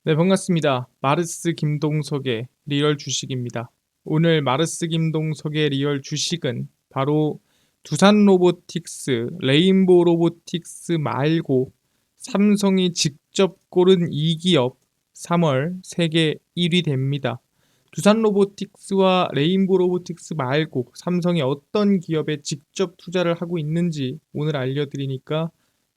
네, 반갑습니다. 마르스 김동석의 리얼 주식입니다. 오늘 마르스 김동석의 리얼 주식은 바로 두산 로보틱스, 레인보우 로보틱스 말고 삼성이 직접 고른 2기업 3월 세계 1위 됩니다. 두산 로보틱스와 레인보우 로보틱스 말고 삼성이 어떤 기업에 직접 투자를 하고 있는지 오늘 알려드리니까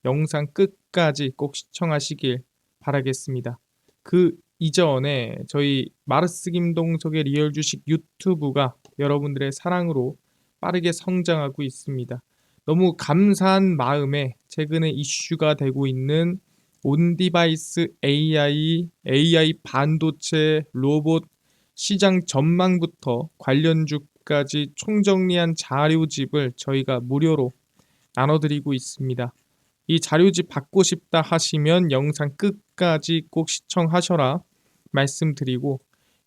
영상 끝까지 꼭 시청하시길 바라겠습니다. 그 이전에 저희 마르스 김동석의 리얼 주식 유튜브가 여러분들의 사랑으로 빠르게 성장하고 있습니다. 너무 감사한 마음에 최근에 이슈가 되고 있는 온디바이스 AI 반도체, 로봇 시장 전망부터 관련주까지 총정리한 자료집을 저희가 무료로 나눠드리고 있습니다. 이 자료집 받고 싶다 하시면 영상 끝까지 꼭 시청하셔라 말씀드리고,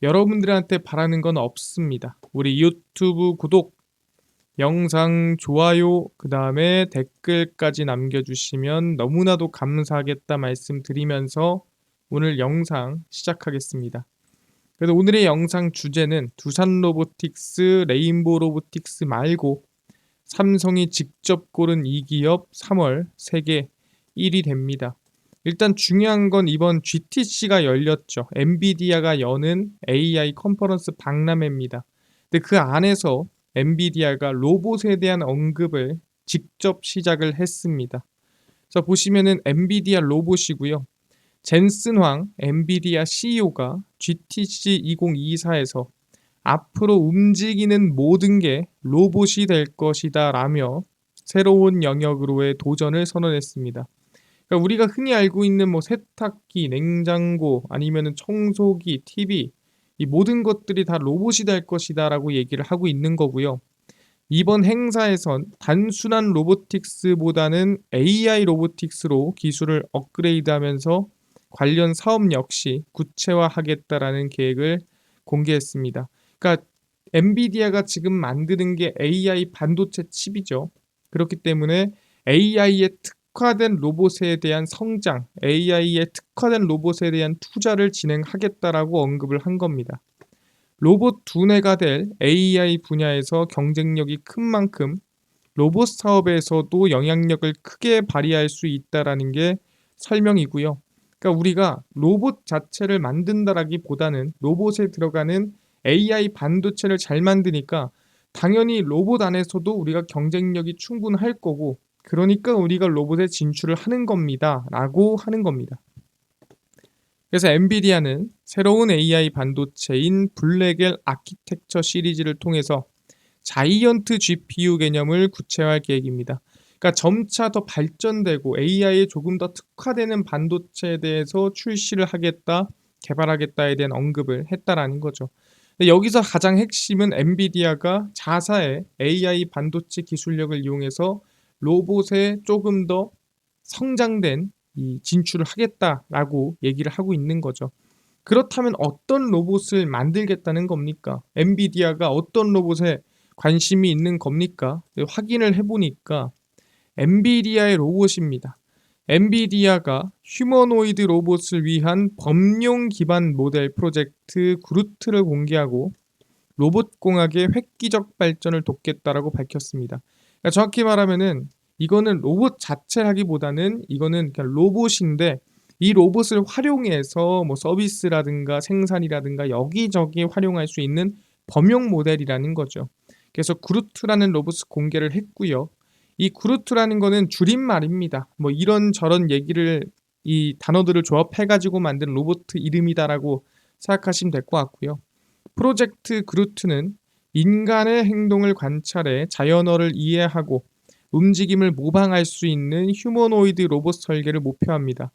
여러분들한테 바라는 건 없습니다. 우리 유튜브 구독, 영상 좋아요, 그 다음에 댓글까지 남겨주시면 너무나도 감사하겠다 말씀드리면서 오늘 영상 시작하겠습니다. 그래서 오늘의 영상 주제는 두산 로보틱스, 레인보우 로보틱스 말고 삼성이 직접 고른 이 기업 3월 세계 1위 됩니다. 일단 중요한 건 이번 GTC가 열렸죠. 엔비디아가 여는 AI 컨퍼런스 박람회입니다. 근데 그 안에서 엔비디아가 로봇에 대한 언급을 직접 시작을 했습니다. 그래서 보시면은 엔비디아 로봇이고요. 젠슨 황 엔비디아 CEO가 GTC 2024에서 앞으로 움직이는 모든 게 로봇이 될 것이다 라며 새로운 영역으로의 도전을 선언했습니다. 그러니까 우리가 흔히 알고 있는 세탁기, 냉장고, 아니면 청소기, TV, 이 모든 것들이 다 로봇이 될 것이다 라고 얘기를 하고 있는 거고요. 이번 행사에선 단순한 로보틱스보다는 AI 로보틱스로 기술을 업그레이드하면서 관련 사업 역시 구체화하겠다라는 계획을 공개했습니다. 그러니까 엔비디아가 지금 만드는 게 AI 반도체 칩이죠. 그렇기 때문에 AI에 특화된 로봇에 대한 성장, AI에 특화된 로봇에 대한 투자를 진행하겠다라고 언급을 한 겁니다. 로봇 두뇌가 될 AI 분야에서 경쟁력이 큰 만큼 로봇 사업에서도 영향력을 크게 발휘할 수 있다라는 게 설명이고요. 그러니까 우리가 로봇 자체를 만든다라기보다는 로봇에 들어가는 AI 반도체를 잘 만드니까 당연히 로봇 안에서도 우리가 경쟁력이 충분할 거고, 그러니까 우리가 로봇에 진출을 하는 겁니다 라고 하는 겁니다. 그래서 엔비디아는 새로운 AI 반도체인 블랙엘 아키텍처 시리즈를 통해서 자이언트 GPU 개념을 구체화할 계획입니다. 그러니까 점차 더 발전되고 AI에 조금 더 특화되는 반도체에 대해서 출시를 하겠다, 개발하겠다에 대한 언급을 했다라는 거죠. 여기서 가장 핵심은 엔비디아가 자사의 AI 반도체 기술력을 이용해서 로봇에 조금 더 성장된 이 진출을 하겠다라고 얘기를 하고 있는 거죠. 그렇다면 어떤 로봇을 만들겠다는 겁니까? 엔비디아가 어떤 로봇에 관심이 있는 겁니까? 확인을 해보니까 엔비디아의 로봇입니다. 엔비디아가 휴머노이드 로봇을 위한 범용 기반 모델 프로젝트 그루트를 공개하고 로봇공학의 획기적 발전을 돕겠다라고 밝혔습니다. 그러니까 정확히 말하면은 이거는 로봇 자체라기보다는 이거는 그냥 로봇인데, 이 로봇을 활용해서 서비스라든가 생산이라든가 여기저기 활용할 수 있는 범용 모델이라는 거죠. 그래서 그루트라는 로봇을 공개를 했고요. 이 그루트라는 거는 줄임말입니다. 이런저런 얘기를, 이 단어들을 조합해가지고 만든 로봇 이름이다라고 생각하시면 될 것 같고요. 프로젝트 그루트는 인간의 행동을 관찰해 자연어를 이해하고 움직임을 모방할 수 있는 휴머노이드 로봇 설계를 목표합니다.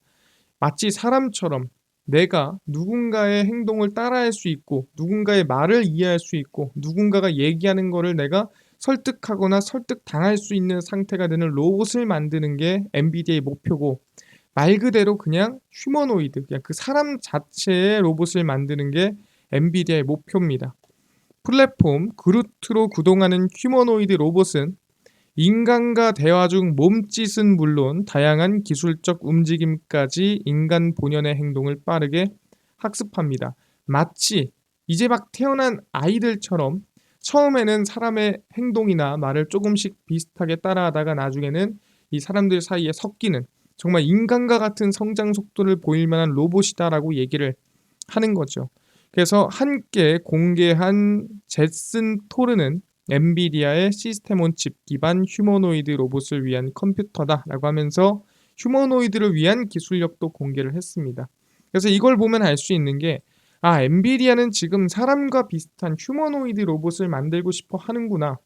마치 사람처럼 내가 누군가의 행동을 따라할 수 있고, 누군가의 말을 이해할 수 있고, 누군가가 얘기하는 거를 내가 설득하거나 설득당할 수 있는 상태가 되는 로봇을 만드는 게 엔비디아의 목표고, 말 그대로 그냥 휴머노이드, 그냥 그 사람 자체의 로봇을 만드는 게 엔비디아의 목표입니다. 플랫폼 그루트로 구동하는 휴머노이드 로봇은 인간과 대화 중 몸짓은 물론 다양한 기술적 움직임까지 인간 본연의 행동을 빠르게 학습합니다. 마치 이제 막 태어난 아이들처럼 처음에는 사람의 행동이나 말을 조금씩 비슷하게 따라하다가 나중에는 이 사람들 사이에 섞이는 정말 인간과 같은 성장 속도를 보일 만한 로봇이다라고 얘기를 하는 거죠. 그래서 함께 공개한 제슨 토르는 엔비디아의 시스템 온 칩 기반 휴머노이드 로봇을 위한 컴퓨터다라고 하면서 휴머노이드를 위한 기술력도 공개를 했습니다. 그래서 이걸 보면 알 수 있는 게 엔비디아는 지금 사람과 비슷한 휴머노이드 로봇을 만들고 싶어 하는구나.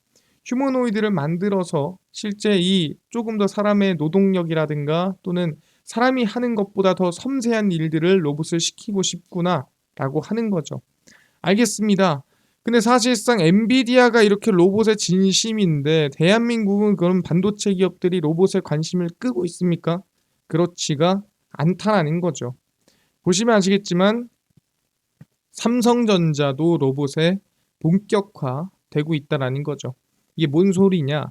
휴머노이드를 만들어서 실제 이 조금 더 사람의 노동력이라든가 또는 사람이 하는 것보다 더 섬세한 일들을 로봇을 시키고 싶구나라고 하는 거죠. 알겠습니다. 근데 사실상 엔비디아가 이렇게 로봇의 진심인데 대한민국은 그런 반도체 기업들이 로봇에 관심을 끄고 있습니까? 그렇지가 않다라는 거죠. 보시면 아시겠지만 삼성전자도 로봇에 본격화되고 있다라는 거죠. 이게 뭔 소리냐?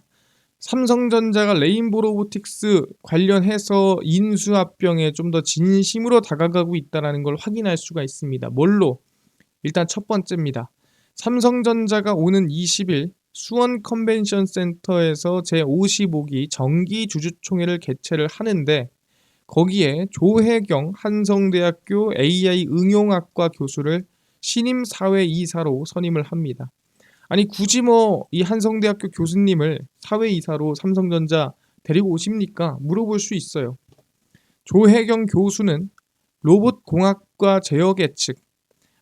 삼성전자가 레인보우 로보틱스 관련해서 인수합병에 좀 더 진심으로 다가가고 있다는 걸 확인할 수가 있습니다. 뭘로? 일단 첫 번째입니다. 삼성전자가 오는 20일 수원 컨벤션 센터에서 제55기 정기 주주총회를 개최를 하는데 거기에 조혜경 한성대학교 AI 응용학과 교수를 신임 사회이사로 선임을 합니다. 아니 굳이 뭐 이 한성대학교 교수님을 사회이사로 삼성전자 데리고 오십니까? 물어볼 수 있어요. 조혜경 교수는 로봇공학과 제역 예측,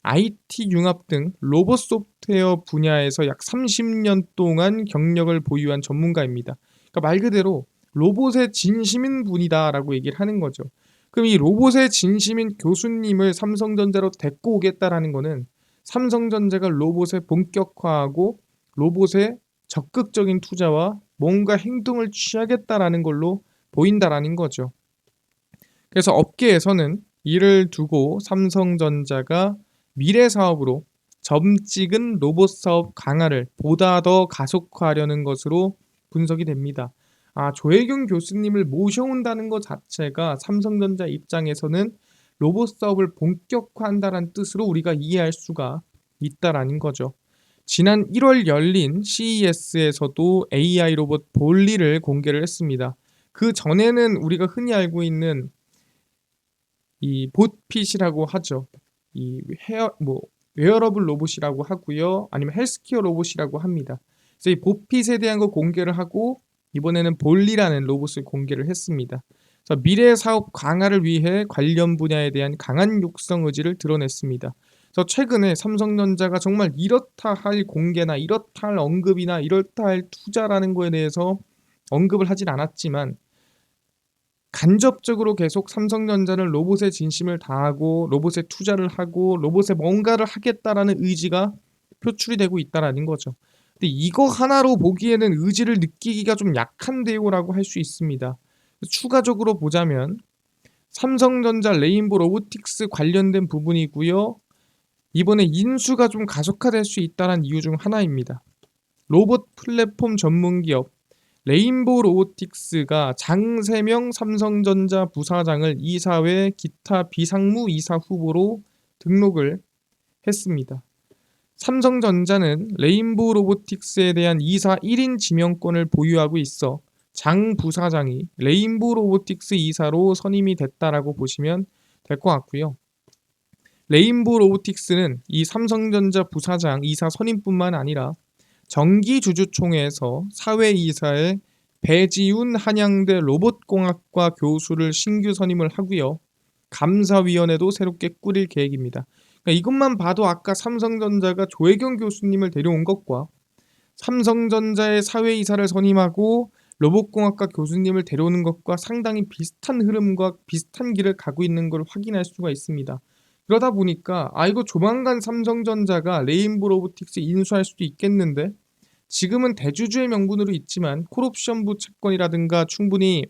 IT 융합 등 로봇 소프트웨어 분야에서 약 30년 동안 경력을 보유한 전문가입니다. 그러니까 말 그대로 로봇의 진심인 분이다라고 얘기를 하는 거죠. 그럼 이 로봇의 진심인 교수님을 삼성전자로 데리고 오겠다라는 거는 삼성전자가 로봇에 본격화하고 로봇에 적극적인 투자와 뭔가 행동을 취하겠다라는 걸로 보인다라는 거죠. 그래서 업계에서는 이를 두고 삼성전자가 미래 사업으로 점찍은 로봇 사업 강화를 보다 더 가속화하려는 것으로 분석이 됩니다. 조혜경 교수님을 모셔온다는 것 자체가 삼성전자 입장에서는 로봇 사업을 본격화한다는 뜻으로 우리가 이해할 수가 있다라는 거죠. 지난 1월 열린 CES에서도 AI 로봇 볼리를 공개를 했습니다. 그 전에는 우리가 흔히 알고 있는 이 봇핏이라고 하죠. 이 웨어러블 로봇이라고 하고요. 아니면 헬스케어 로봇이라고 합니다. 그래서 이 봇핏에 대한 거 공개를 하고 이번에는 볼리라는 로봇을 공개를 했습니다. 그래서 미래 사업 강화를 위해 관련 분야에 대한 강한 육성 의지를 드러냈습니다. 그래서 최근에 삼성전자가 정말 이렇다 할 공개나 이렇다 할 언급이나 이렇다 할 투자라는 거에 대해서 언급을 하진 않았지만 간접적으로 계속 삼성전자는 로봇에 진심을 다하고 로봇에 투자를 하고 로봇에 뭔가를 하겠다라는 의지가 표출이 되고 있다라는 거죠. 근데 이거 하나로 보기에는 의지를 느끼기가 좀 약한데요라고 할 수 있습니다. 추가적으로 보자면 삼성전자 레인보우 로보틱스 관련된 부분이고요. 이번에 인수가 좀 가속화될 수 있다는 이유 중 하나입니다. 로봇 플랫폼 전문 기업 레인보우 로보틱스가 장세명 삼성전자 부사장을 이사회 기타 비상무 이사 후보로 등록을 했습니다. 삼성전자는 레인보우 로보틱스에 대한 이사 1인 지명권을 보유하고 있어 장 부사장이 레인보우 로보틱스 이사로 선임이 됐다라고 보시면 될 것 같고요. 레인보우 로보틱스는 이 삼성전자 부사장 이사 선임뿐만 아니라 정기주주총회에서 사회이사에 배지훈 한양대 로봇공학과 교수를 신규 선임을 하고요. 감사위원회도 새롭게 꾸릴 계획입니다. 그러니까 이것만 봐도 아까 삼성전자가 조혜경 교수님을 데려온 것과 삼성전자의 사회이사를 선임하고 로봇공학과 교수님을 데려오는 것과 상당히 비슷한 흐름과 비슷한 길을 가고 있는 걸 확인할 수가 있습니다. 그러다 보니까 이거 조만간 삼성전자가 레인보우 로보틱스 인수할 수도 있겠는데 지금은 대주주의 명분으로 있지만 콜옵션부 채권이라든가 충분히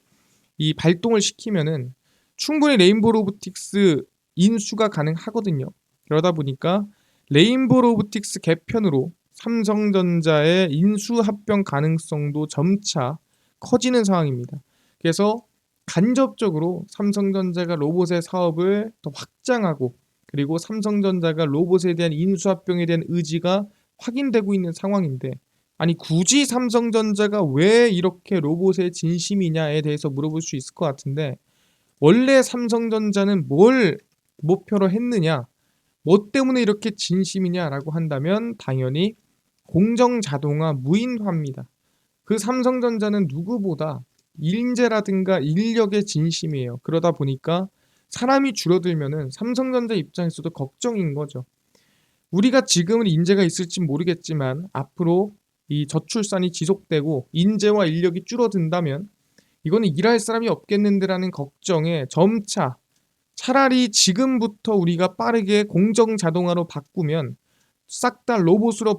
이 발동을 시키면은 충분히 레인보우 로보틱스 인수가 가능하거든요. 그러다 보니까 레인보우 로보틱스 개편으로 삼성전자의 인수 합병 가능성도 점차 커지는 상황입니다. 그래서 간접적으로 삼성전자가 로봇의 사업을 더 확장하고 그리고 삼성전자가 로봇에 대한 인수합병에 대한 의지가 확인되고 있는 상황인데, 아니 굳이 삼성전자가 왜 이렇게 로봇의 진심이냐에 대해서 물어볼 수 있을 것 같은데, 원래 삼성전자는 뭘 목표로 했느냐, 뭐 때문에 이렇게 진심이냐라고 한다면 당연히 공정자동화 무인화입니다. 그 삼성전자는 누구보다 인재라든가 인력의 진심이에요. 그러다 보니까 사람이 줄어들면은 삼성전자 입장에서도 걱정인 거죠. 우리가 지금은 인재가 있을지 모르겠지만 앞으로 이 저출산이 지속되고 인재와 인력이 줄어든다면 이거는 일할 사람이 없겠는데라는 걱정에 점차, 차라리 지금부터 우리가 빠르게 공정 자동화로 바꾸면 싹 다 로봇으로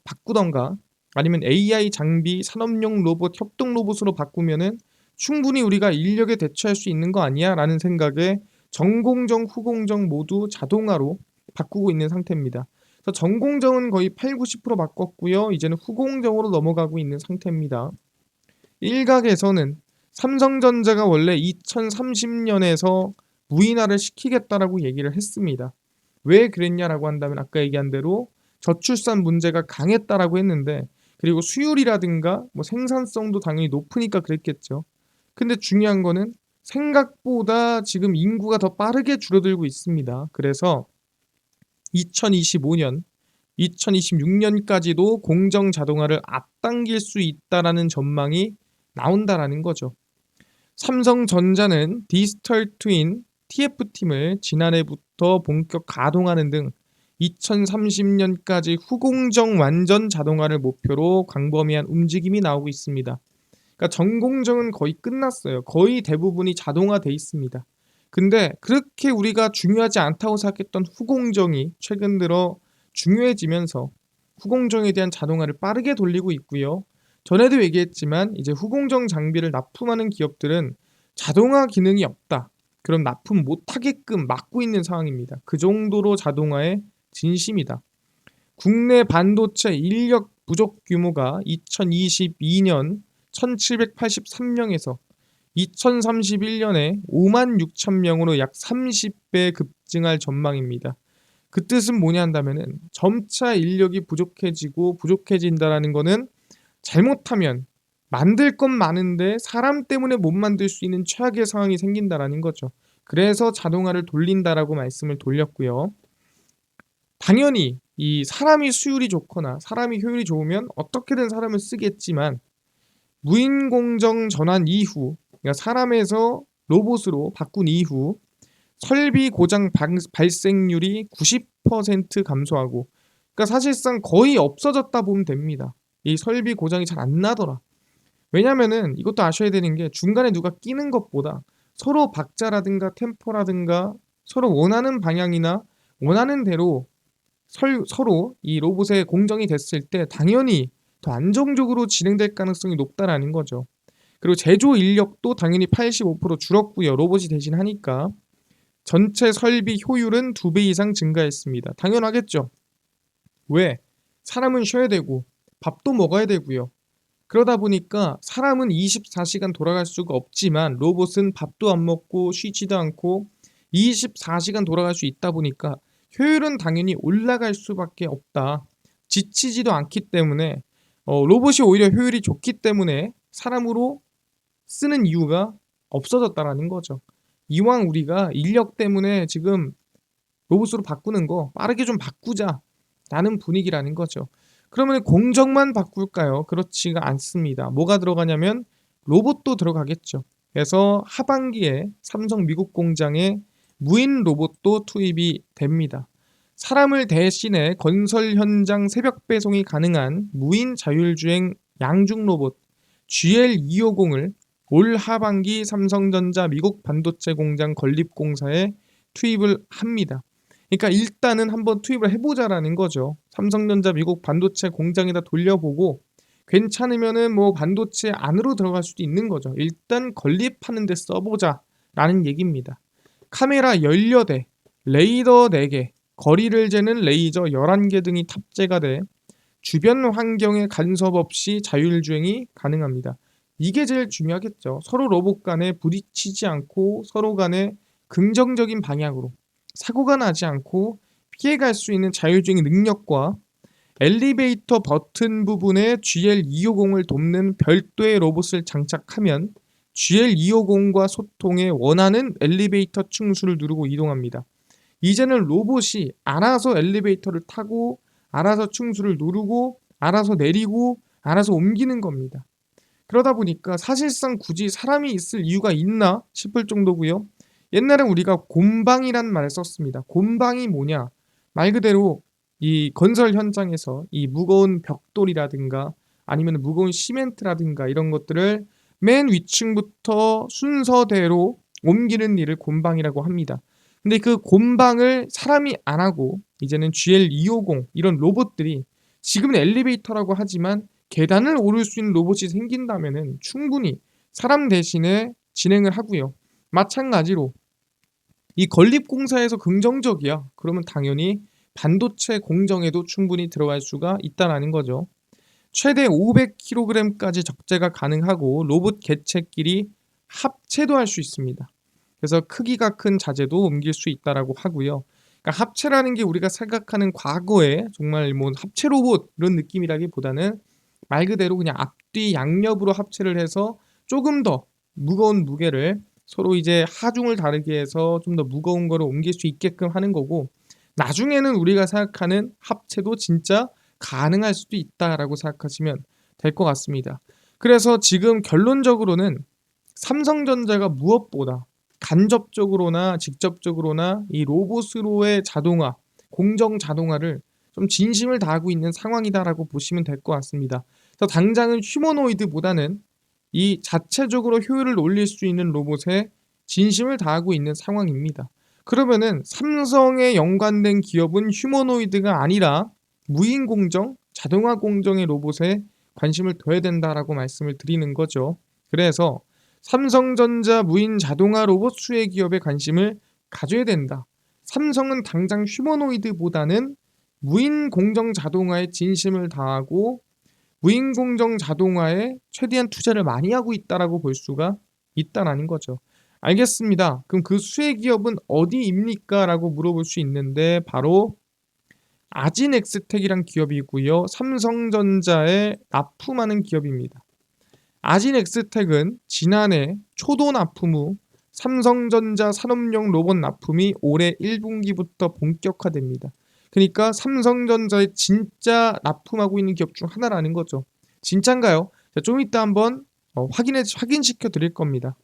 바꾸던가, 아니면 AI 장비 산업용 로봇 협동 로봇으로 바꾸면은 충분히 우리가 인력에 대처할 수 있는 거 아니야? 라는 생각에 전공정, 후공정 모두 자동화로 바꾸고 있는 상태입니다. 그래서 전공정은 거의 8, 90% 바꿨고요. 이제는 후공정으로 넘어가고 있는 상태입니다. 일각에서는 삼성전자가 원래 2030년에서 무인화를 시키겠다라고 얘기를 했습니다. 왜 그랬냐라고 한다면 아까 얘기한 대로 저출산 문제가 강했다라고 했는데, 그리고 수율이라든가 뭐 생산성도 당연히 높으니까 그랬겠죠. 근데 중요한 거는 생각보다 지금 인구가 더 빠르게 줄어들고 있습니다. 그래서 2025년, 2026년까지도 공정 자동화를 앞당길 수 있다라는 전망이 나온다라는 거죠. 삼성전자는 디지털 트윈 TF팀을 지난해부터 본격 가동하는 등 2030년까지 후공정 완전 자동화를 목표로 광범위한 움직임이 나오고 있습니다. 그러니까 전공정은 거의 끝났어요. 거의 대부분이 자동화돼 있습니다. 근데 그렇게 우리가 중요하지 않다고 생각했던 후공정이 최근 들어 중요해지면서 후공정에 대한 자동화를 빠르게 돌리고 있고요. 전에도 얘기했지만 이제 후공정 장비를 납품하는 기업들은 자동화 기능이 없다, 그럼 납품 못하게끔 막고 있는 상황입니다. 그 정도로 자동화에 진심이다. 국내 반도체 인력 부족 규모가 2022년 1783명에서 2031년에 5만 6천 명으로 약 30배 급증할 전망입니다. 그 뜻은 뭐냐 한다면은 점차 인력이 부족해진다라는 거는 잘못하면 만들 건 많은데 사람 때문에 못 만들 수 있는 최악의 상황이 생긴다라는 거죠. 그래서 자동화를 돌린다라고 말씀을 돌렸고요. 당연히 이 사람이 수율이 좋거나 사람이 효율이 좋으면 어떻게든 사람을 쓰겠지만, 무인공정 전환 이후, 그러니까 사람에서 로봇으로 바꾼 이후 설비 고장 발생률이 90% 감소하고, 그러니까 사실상 거의 없어졌다 보면 됩니다. 이 설비 고장이 잘 안 나더라. 왜냐면은 이것도 아셔야 되는 게, 중간에 누가 끼는 것보다 서로 박자라든가 템포라든가 서로 원하는 방향이나 원하는 대로 서로 이 로봇의 공정이 됐을 때 당연히 더 안정적으로 진행될 가능성이 높다라는 거죠. 그리고 제조 인력도 당연히 85% 줄었고요. 로봇이 대신하니까 전체 설비 효율은 2배 이상 증가했습니다. 당연하겠죠. 왜? 사람은 쉬어야 되고 밥도 먹어야 되고요. 그러다 보니까 사람은 24시간 돌아갈 수가 없지만 로봇은 밥도 안 먹고 쉬지도 않고 24시간 돌아갈 수 있다 보니까 효율은 당연히 올라갈 수밖에 없다. 지치지도 않기 때문에 로봇이 오히려 효율이 좋기 때문에 사람으로 쓰는 이유가 없어졌다라는 거죠. 이왕 우리가 인력 때문에 지금 로봇으로 바꾸는 거 빠르게 좀 바꾸자라는 분위기라는 거죠. 그러면 공정만 바꿀까요? 그렇지가 않습니다. 뭐가 들어가냐면 로봇도 들어가겠죠. 그래서 하반기에 삼성 미국 공장에 무인 로봇도 투입이 됩니다. 사람을 대신해 건설 현장 새벽 배송이 가능한 무인 자율주행 양중 로봇 GL250을 올 하반기 삼성전자 미국 반도체 공장 건립공사에 투입을 합니다. 그러니까 일단은 한번 투입을 해보자라는 거죠. 삼성전자 미국 반도체 공장에다 돌려보고 괜찮으면은 뭐 반도체 안으로 들어갈 수도 있는 거죠. 일단 건립하는 데 써보자라는 얘기입니다. 카메라 14대, 레이더 4개, 거리를 재는 레이저 11개 등이 탑재가 돼 주변 환경에 간섭 없이 자율주행이 가능합니다. 이게 제일 중요하겠죠. 서로 로봇 간에 부딪히지 않고 서로 간에 긍정적인 방향으로, 사고가 나지 않고 피해갈 수 있는 자율주행 능력과 엘리베이터 버튼 부분에 GL250을 돕는 별도의 로봇을 장착하면 GL250과 소통해 원하는 엘리베이터 층수를 누르고 이동합니다. 이제는 로봇이 알아서 엘리베이터를 타고 알아서 층수를 누르고 알아서 내리고 알아서 옮기는 겁니다. 그러다 보니까 사실상 굳이 사람이 있을 이유가 있나 싶을 정도고요. 옛날에 우리가 곰방이란 말을 썼습니다. 곰방이 뭐냐? 말 그대로 이 건설 현장에서 이 무거운 벽돌이라든가 아니면 무거운 시멘트라든가 이런 것들을 맨 위층부터 순서대로 옮기는 일을 곰방이라고 합니다. 근데 그 곰방을 사람이 안 하고 이제는 GL250 이런 로봇들이 지금은 엘리베이터라고 하지만 계단을 오를 수 있는 로봇이 생긴다면은 충분히 사람 대신에 진행을 하고요. 마찬가지로 이 건립공사에서 긍정적이야. 그러면 당연히 반도체 공정에도 충분히 들어갈 수가 있다라는 거죠. 최대 500kg까지 적재가 가능하고 로봇 개체끼리 합체도 할 수 있습니다. 그래서 크기가 큰 자재도 옮길 수 있다라고 하고요. 그러니까 합체라는 게 우리가 생각하는 과거에 정말 뭐 합체 로봇 이런 느낌이라기보다는 말 그대로 그냥 앞뒤 양옆으로 합체를 해서 조금 더 무거운 무게를 서로 이제 하중을 다르게 해서 좀 더 무거운 거를 옮길 수 있게끔 하는 거고 나중에는 우리가 생각하는 합체도 진짜 가능할 수도 있다라고 생각하시면 될 것 같습니다. 그래서 지금 결론적으로는 삼성전자가 무엇보다 간접적으로나 직접적으로나 이 로봇으로의 자동화, 공정 자동화를 좀 진심을 다하고 있는 상황이다라고 보시면 될 것 같습니다. 그래서 당장은 휴머노이드보다는 이 자체적으로 효율을 올릴 수 있는 로봇에 진심을 다하고 있는 상황입니다. 그러면은 삼성에 연관된 기업은 휴머노이드가 아니라 무인 공정, 자동화 공정의 로봇에 관심을 둬야 된다라고 말씀을 드리는 거죠. 그래서 삼성전자 무인 자동화 로봇 수혜 기업에 관심을 가져야 된다. 삼성은 당장 휴머노이드보다는 무인 공정 자동화에 진심을 다하고 무인 공정 자동화에 최대한 투자를 많이 하고 있다라고 볼 수가 있다라는 거죠. 알겠습니다. 그럼 그 수혜 기업은 어디입니까? 라고 물어볼 수 있는데 바로 아진엑스텍이란 기업이고요. 삼성전자에 납품하는 기업입니다. 아진엑스텍은 지난해 초도 납품 후 삼성전자 산업용 로봇 납품이 올해 1분기부터 본격화됩니다. 그러니까 삼성전자에 진짜 납품하고 있는 기업 중 하나라는 거죠. 진짠가요? 자, 좀 이따 한번 확인시켜 드릴 겁니다.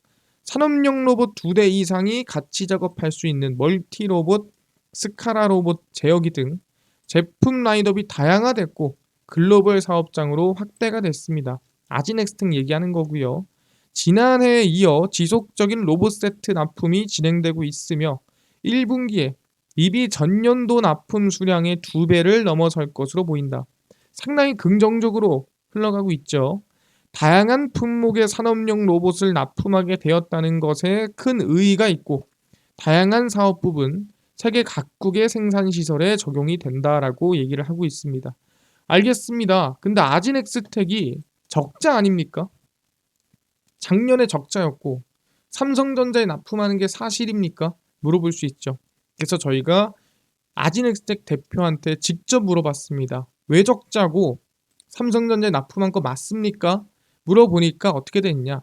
산업용 로봇 2대 이상이 같이 작업할 수 있는 멀티 로봇, 스카라 로봇 제어기 등 제품 라인업이 다양화됐고 글로벌 사업장으로 확대가 됐습니다. 아진엑스텍 얘기하는 거고요. 지난해에 이어 지속적인 로봇 세트 납품이 진행되고 있으며 1분기에 이비 전년도 납품 수량의 2배를 넘어설 것으로 보인다. 상당히 긍정적으로 흘러가고 있죠. 다양한 품목의 산업용 로봇을 납품하게 되었다는 것에 큰 의의가 있고 다양한 사업 부분, 세계 각국의 생산 시설에 적용이 된다라고 얘기를 하고 있습니다. 알겠습니다. 근데 아진엑스텍이 적자 아닙니까? 작년에 적자였고 삼성전자에 납품하는 게 사실입니까? 물어볼 수 있죠. 그래서 저희가 아진엑스텍 대표한테 직접 물어봤습니다. 왜 적자고 삼성전자에 납품한 거 맞습니까? 물어보니까 어떻게 됐냐?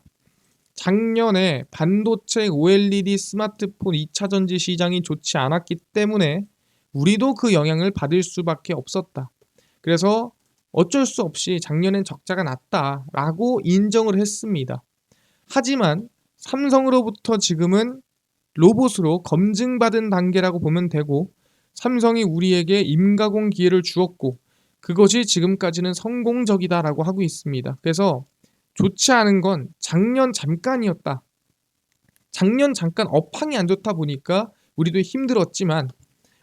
작년에 반도체 OLED 스마트폰 2차전지 시장이 좋지 않았기 때문에 우리도 그 영향을 받을 수밖에 없었다. 그래서 어쩔 수 없이 작년엔 적자가 났다라고 인정을 했습니다. 하지만 삼성으로부터 지금은 로봇으로 검증받은 단계라고 보면 되고 삼성이 우리에게 임가공 기회를 주었고 그것이 지금까지는 성공적이다라고 하고 있습니다. 그래서 좋지 않은 건 작년 잠깐이었다. 작년 잠깐 업황이 안 좋다 보니까 우리도 힘들었지만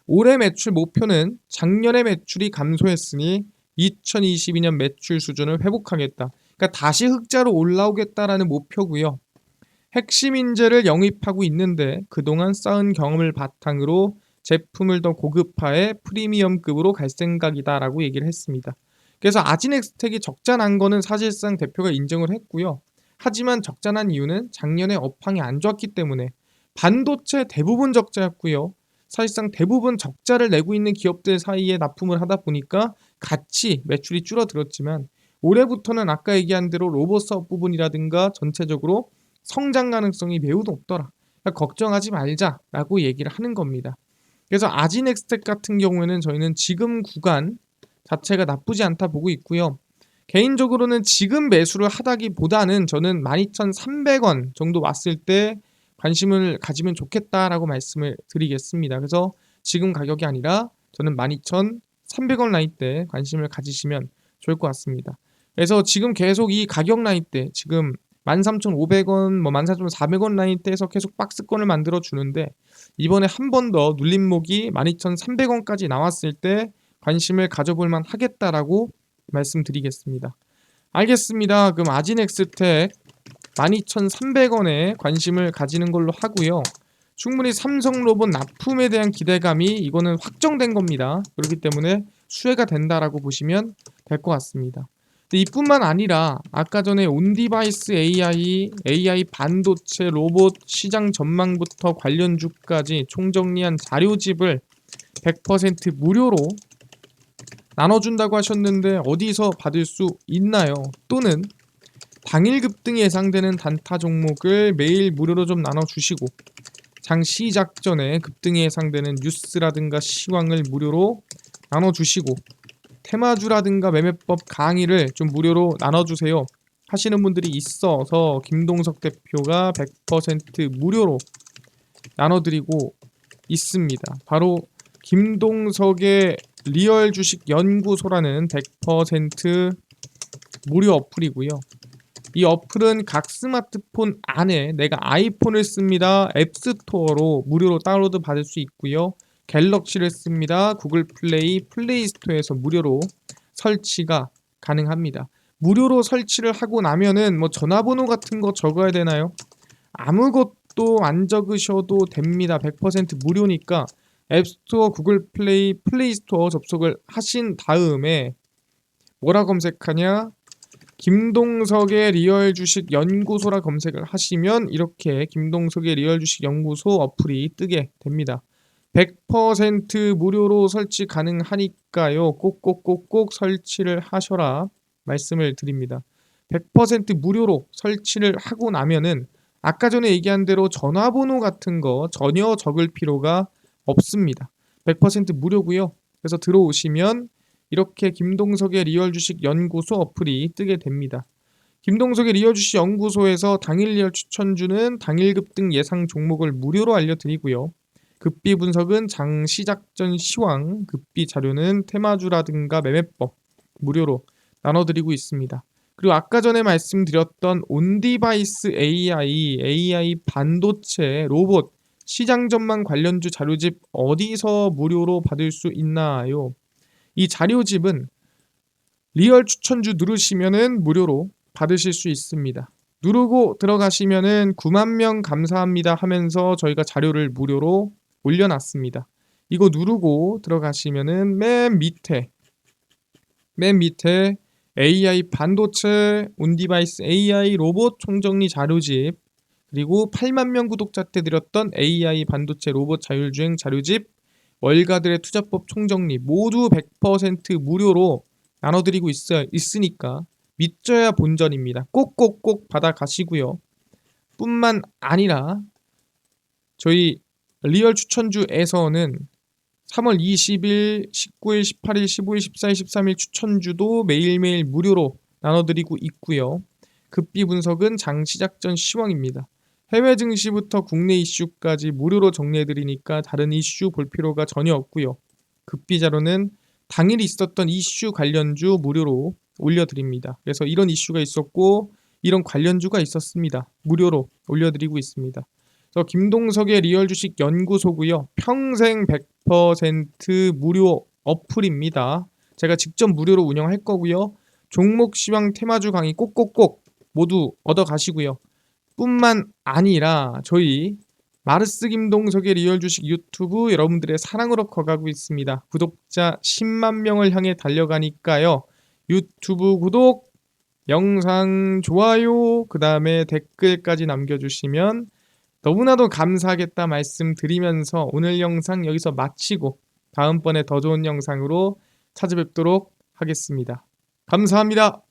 올해 매출 목표는 작년의 매출이 감소했으니 2022년 매출 수준을 회복하겠다. 그러니까 다시 흑자로 올라오겠다라는 목표고요. 핵심 인재를 영입하고 있는데 그동안 쌓은 경험을 바탕으로 제품을 더 고급화해 프리미엄급으로 갈 생각이다라고 얘기를 했습니다. 그래서 아진엑스텍이 적자난 거는 사실상 대표가 인정을 했고요. 하지만 적자난 이유는 작년에 업황이 안 좋았기 때문에 반도체 대부분 적자였고요. 사실상 대부분 적자를 내고 있는 기업들 사이에 납품을 하다 보니까 같이 매출이 줄어들었지만 올해부터는 아까 얘기한 대로 로봇 사업 부분이라든가 전체적으로 성장 가능성이 매우 높더라. 그러니까 걱정하지 말자라고 얘기를 하는 겁니다. 그래서 아지넥스텍 같은 경우에는 저희는 지금 구간 자체가 나쁘지 않다 보고 있고요. 개인적으로는 지금 매수를 하다기보다는 저는 12,300원 정도 왔을 때 관심을 가지면 좋겠다라고 말씀을 드리겠습니다. 그래서 지금 가격이 아니라 저는 12,300원 라인 때 관심을 가지시면 좋을 것 같습니다. 그래서 지금 계속 이 가격 라인 때 지금 13,500원, 14,400원 라인 때에서 계속 박스권을 만들어 주는데 이번에 한 번 더 눌림목이 12,300원까지 나왔을 때 관심을 가져볼 만 하겠다라고 말씀드리겠습니다. 알겠습니다. 그럼 아지넥스텍 12,300원에 관심을 가지는 걸로 하고요. 충분히 삼성로봇 납품에 대한 기대감이 이거는 확정된 겁니다. 그렇기 때문에 수혜가 된다라고 보시면 될 것 같습니다. 이뿐만 아니라 아까 전에 온디바이스 AI 반도체 로봇 시장 전망부터 관련주까지 총정리한 자료집을 100% 무료로 나눠준다고 하셨는데 어디서 받을 수 있나요? 또는 당일 급등이 예상되는 단타 종목을 매일 무료로 좀 나눠주시고 장 시작 전에 급등이 예상되는 뉴스라든가 시황을 무료로 나눠주시고 테마주라든가 매매법 강의를 좀 무료로 나눠주세요 하시는 분들이 있어서 김동석 대표가 100% 무료로 나눠드리고 있습니다. 바로 김동석의 리얼 주식 연구소라는 100% 무료 어플이고요. 이 어플은 각 스마트폰 안에 내가 아이폰을 씁니다. 앱스토어로 무료로 다운로드 받을 수 있고요. 갤럭시를 씁니다. 구글 플레이, 플레이 스토어에서 무료로 설치가 가능합니다. 무료로 설치를 하고 나면은 뭐 전화번호 같은 거 적어야 되나요? 아무것도 안 적으셔도 됩니다. 100% 무료니까 앱스토어, 구글 플레이, 플레이 스토어 접속을 하신 다음에 뭐라 검색하냐? 김동석의 리얼 주식 연구소라 검색을 하시면 이렇게 김동석의 리얼 주식 연구소 어플이 뜨게 됩니다. 100% 무료로 설치 가능하니까요. 꼭꼭꼭꼭 설치를 하셔라 말씀을 드립니다. 100% 무료로 설치를 하고 나면은 아까 전에 얘기한 대로 전화번호 같은 거 전혀 적을 필요가 없습니다. 100% 무료고요. 그래서 들어오시면 이렇게 김동석의 리얼 주식 연구소 어플이 뜨게 됩니다. 김동석의 리얼 주식 연구소에서 당일 리얼 추천주는 당일 급등 예상 종목을 무료로 알려드리고요. 급비 분석은 장 시작 전 시황, 급비 자료는 테마주라든가 매매법 무료로 나눠드리고 있습니다. 그리고 아까 전에 말씀드렸던 온디바이스 AI 반도체 로봇 시장 전망 관련주 자료집 어디서 무료로 받을 수 있나요? 이 자료집은 리얼 추천주 누르시면은 무료로 받으실 수 있습니다. 누르고 들어가시면은 9만 명 감사합니다 하면서 저희가 자료를 무료로 올려놨습니다. 이거 누르고 들어가시면은 맨 밑에 AI 반도체 온디바이스 AI 로봇 총정리 자료집 그리고 8만 명 구독자 때 드렸던 AI 반도체 로봇 자율주행 자료집 월가들의 투자법 총정리 모두 100% 무료로 나눠드리고 있으니까 믿져야 본전입니다. 꼭꼭꼭 받아가시고요. 뿐만 아니라 저희 리얼 추천주에서는 3월 20일, 19일, 18일, 15일, 14일, 13일 추천주도 매일매일 무료로 나눠드리고 있고요. 급비 분석은 장 시작 전 시황입니다. 해외 증시부터 국내 이슈까지 무료로 정리해드리니까 다른 이슈 볼 필요가 전혀 없고요. 급비 자료는 당일 있었던 이슈 관련주 무료로 올려드립니다. 그래서 이런 이슈가 있었고 이런 관련주가 있었습니다. 무료로 올려드리고 있습니다. 그래서 김동석의 리얼 주식 연구소고요. 평생 100% 무료 어플입니다. 제가 직접 무료로 운영할 거고요. 종목 시황 테마주 강의 꼭꼭꼭 모두 얻어가시고요. 뿐만 아니라 저희 마르스 김동석의 리얼 주식 유튜브 여러분들의 사랑으로 커가고 있습니다. 구독자 10만 명을 향해 달려가니까요. 유튜브 구독, 영상 좋아요, 그 다음에 댓글까지 남겨주시면 너무나도 감사하겠다 말씀드리면서 오늘 영상 여기서 마치고 다음번에 더 좋은 영상으로 찾아뵙도록 하겠습니다. 감사합니다.